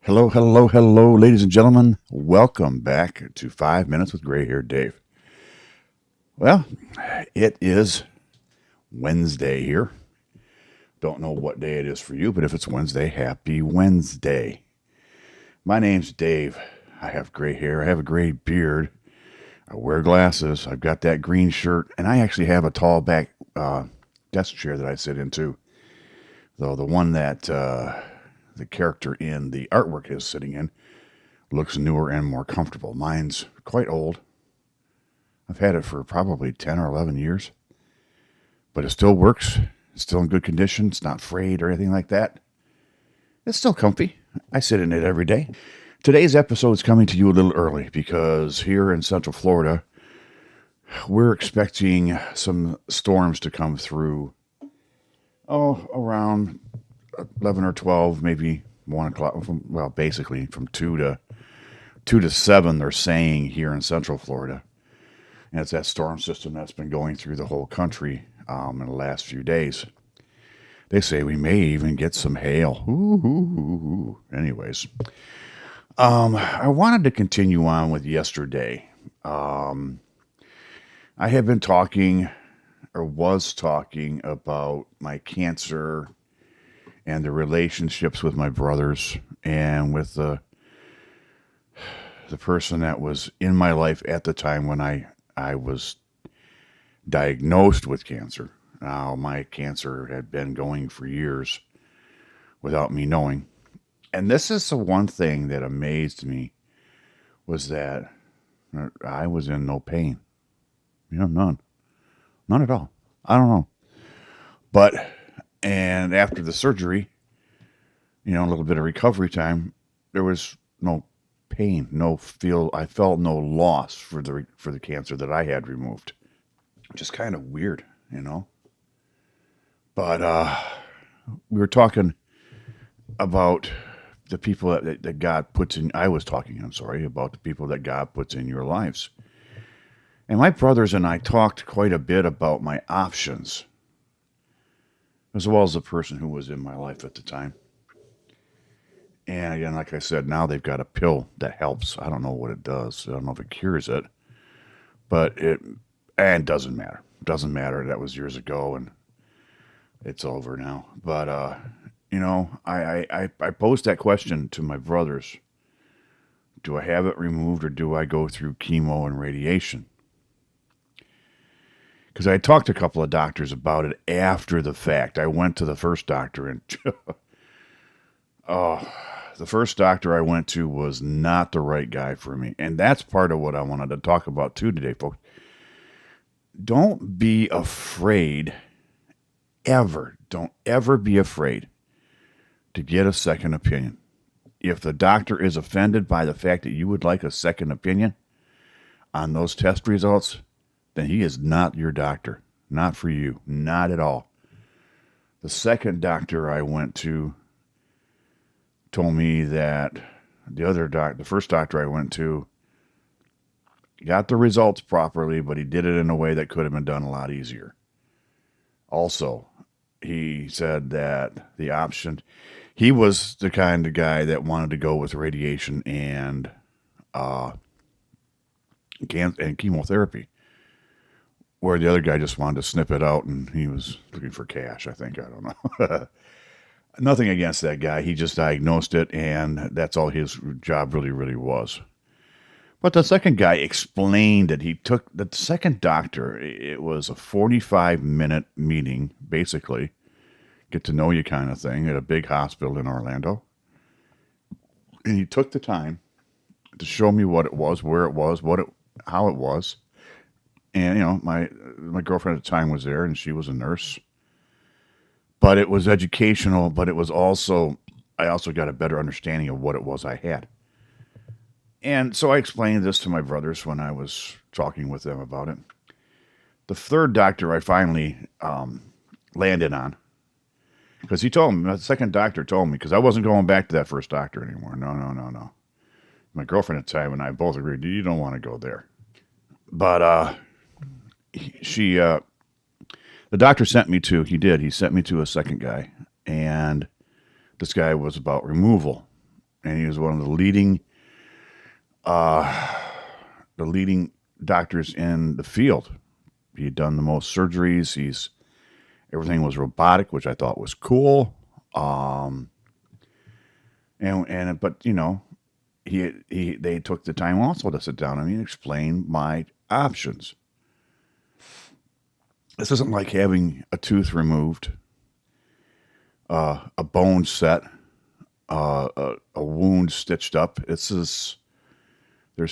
Hello, hello, hello, ladies and gentlemen. Welcome back to 5 Minutes with Gray Haired Dave. Well, it is Wednesday here. Don't know what day it is for you, but if it's Wednesday, happy Wednesday. My name's Dave. I have gray hair. I have a gray beard. I wear glasses. I've got that green shirt, and I actually have a tall back desk chair that I sit in too. Though the one that the character in the artwork is sitting in looks newer and more comfortable. Mine's quite old. I've had it for probably 10 or 11 years, but it still works. It's still in good condition. It's not frayed or anything like that. It's still comfy. I sit in it every day. Today's episode is coming to you a little early because here in Central Florida, we're expecting some storms to come through. Around 11 or 12, maybe 1 o'clock. Well, basically from 2 to 7, they're saying here in Central Florida. And it's that storm system that's been going through the whole country in the last few days. They say we may even get some hail. Ooh. Anyways, I wanted to continue on with yesterday. I have been talking or was talking about my cancer and the relationships with my brothers and with the person that was in my life at the time when I was diagnosed with cancer. Now, my cancer had been going for years without me knowing. And this is the one thing that amazed me was that I was in no pain. None. None at all. I don't know. But, and after the surgery, a little bit of recovery time, there was no pain, I felt no loss for the cancer that I had removed. Just kind of weird. But we were talking about the people that God puts in. About the people that God puts in your lives. And my brothers and I talked quite a bit about my options, as well as the person who was in my life at the time. And again, like I said, now they've got a pill that helps. I don't know what it does. I don't know if it cures it, but it doesn't matter. It doesn't matter. That was years ago, and it's over now. But I posed that question to my brothers: do I have it removed, or do I go through chemo and radiation? Because I talked to a couple of doctors about it after the fact. I went to the first doctor, and the first doctor I went to was not the right guy for me. And that's part of what I wanted to talk about too today, folks. Don't be afraid, ever. Don't ever be afraid to get a second opinion. If the doctor is offended by the fact that you would like a second opinion on those test results, then he is not your doctor. Not for you. Not at all. The second doctor I went to told me that the first doctor I went to got the results properly, but he did it in a way that could have been done a lot easier. Also, he said that the option, he was the kind of guy that wanted to go with radiation and chemotherapy, where the other guy just wanted to snip it out and he was looking for cash, I think. I don't know. Nothing against that guy. He just diagnosed it, and that's all his job really, really was. But the second guy explained that the second doctor, it was a 45-minute meeting, basically, get to know you kind of thing, at a big hospital in Orlando. And he took the time to show me what it was, where it was, how it was. And, my girlfriend at the time was there, and she was a nurse. But it was educational, but it was I also got a better understanding of what it was I had. And so I explained this to my brothers when I was talking with them about it. The third doctor I finally landed on, because the second doctor told me, because I wasn't going back to that first doctor anymore. No. My girlfriend at the time and I both agreed, you don't want to go there. But the doctor sent me he sent me to a second guy, and this guy was about removal. and he was one of the leading doctors in the field. He had done the most surgeries. Everything was robotic, which I thought was cool. Um, but they took the time also to sit down with me and explain my options. This isn't like having a tooth removed, a bone set, a wound stitched up. There's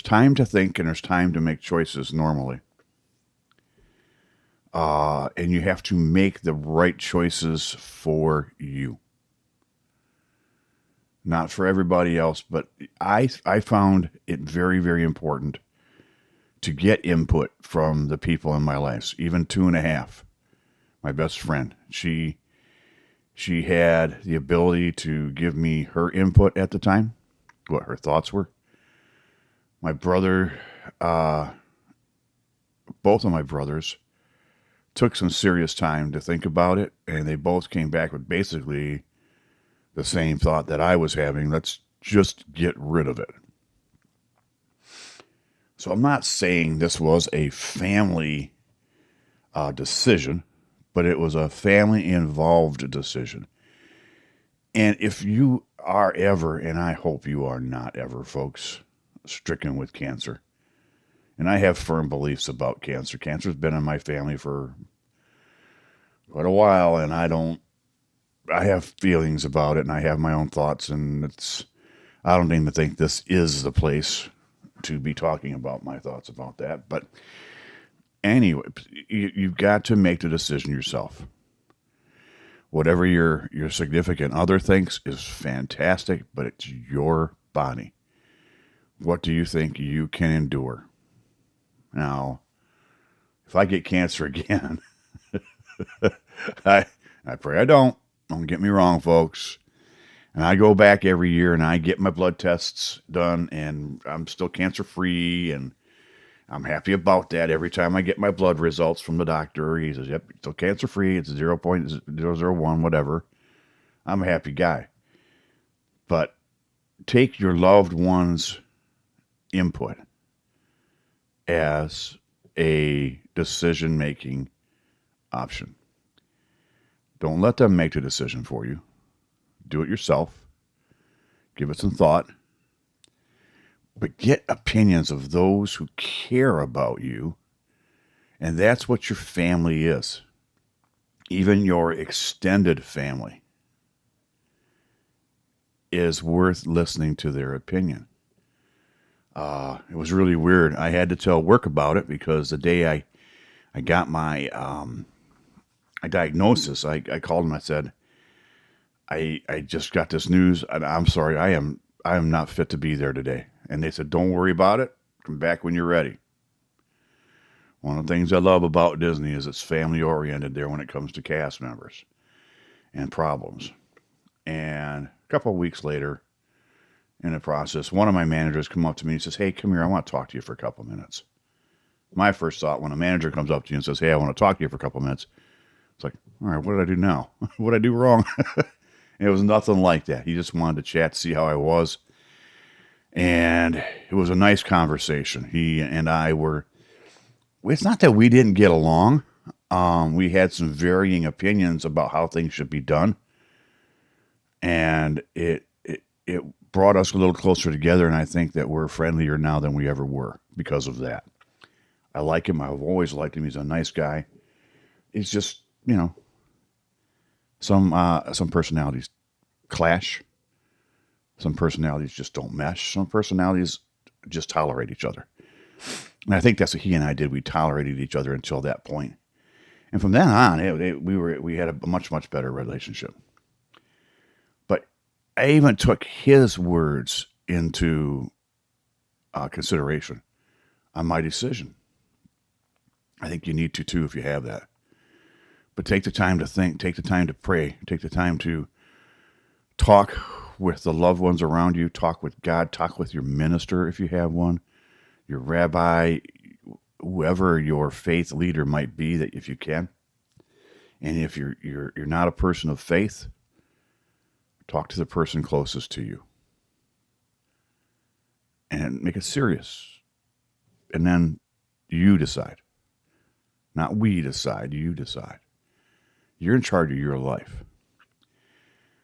time to think and there's time to make choices normally. And you have to make the right choices for you. Not for everybody else, but I found it very, very important to get input from the people in my life. Even 2.5, my best friend. She had the ability to give me her input at the time, what her thoughts were. My brother, both of my brothers, took some serious time to think about it, and they both came back with basically the same thought that I was having. Let's just get rid of it. So I'm not saying this was a family decision, but it was a family involved decision. And if you are ever, and I hope you are not ever, folks, stricken with cancer, and I have firm beliefs about cancer. Cancer's been in my family for quite a while, and I have feelings about it, and I have my own thoughts, and I don't even think this is the place to be talking about my thoughts about that. But anyway, you've got to make the decision yourself. Whatever your significant other thinks is fantastic, but it's your body. What do you think you can endure? Now, if I get cancer again, I pray I don't. Don't get me wrong, folks. And I go back every year and I get my blood tests done, and I'm still cancer free, and I'm happy about that. Every time I get my blood results from the doctor, he says, "Yep, still cancer free. It's 0.001, whatever." I'm a happy guy. But take your loved one's input as a decision making option. Don't let them make the decision for you. Do it yourself. Give it some thought. But get opinions of those who care about you. And that's what your family is. Even your extended family is worth listening to their opinion. It was really weird. I had to tell work about it because the day I got my diagnosis, I called them. I said, I just got this news. I'm sorry. I am not fit to be there today. And they said, don't worry about it. Come back when you're ready. One of the things I love about Disney is it's family oriented there when it comes to cast members and problems. And a couple of weeks later in the process, one of my managers come up to me and says, "Hey, come here. I want to talk to you for a couple of minutes." My first thought when a manager comes up to you and says, "Hey, I want to talk to you for a couple of minutes," it's like, all right, what did I do now? What did I do wrong? It was nothing like that. He just wanted to chat, see how I was. And it was a nice conversation. He and I it's not that we didn't get along. We had some varying opinions about how things should be done. And it brought us a little closer together. And I think that we're friendlier now than we ever were because of that. I like him. I've always liked him. He's a nice guy. It's just, some personalities clash. Some personalities just don't mesh. Some personalities just tolerate each other. And I think that's what he and I did. We tolerated each other until that point. And from then on, we had a much, much better relationship. But I even took his words into consideration on my decision. I think you need to too if you have that. But take the time to think, take the time to pray, take the time to talk with the loved ones around you, talk with God, talk with your minister if you have one, your rabbi, whoever your faith leader might be, that if you can. And if you're not a person of faith, talk to the person closest to you. and make it serious. And then you decide. Not we decide, you decide. You're in charge of your life.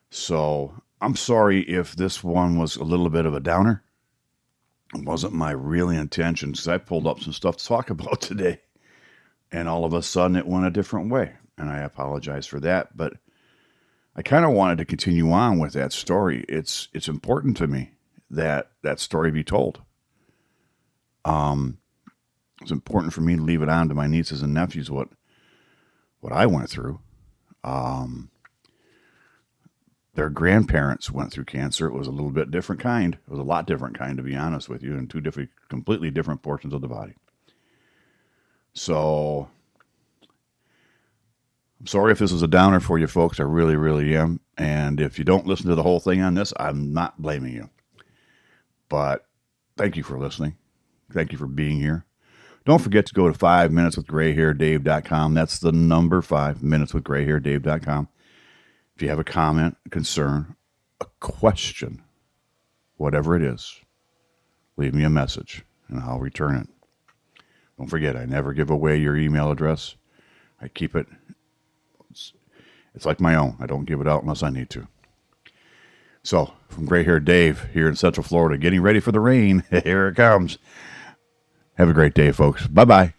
So I'm sorry if this one was a little bit of a downer. It wasn't my real intention, because I pulled up some stuff to talk about today. And all of a sudden it went a different way. And I apologize for that. But I kind of wanted to continue on with that story. It's important to me that that story be told. It's important for me to leave it on to my nieces and nephews what I went through. Their grandparents went through cancer. It was a little bit different kind. It was a lot different kind, to be honest with you, in two different, completely different portions of the body. So I'm sorry if this was a downer for you folks. I really, really am. And if you don't listen to the whole thing on this, I'm not blaming you. But thank you for listening. Thank you for being here. Don't forget to go to 5minuteswithgrayhairdave.com. That's the number 5minuteswithgrayhairdave.com. If you have a comment, a concern, a question, whatever it is, leave me a message and I'll return it. Don't forget, I never give away your email address. I keep it. It's like my own. I don't give it out unless I need to. So, from Gray Hair Dave here in Central Florida, getting ready for the rain. Here it comes. Have a great day, folks. Bye-bye.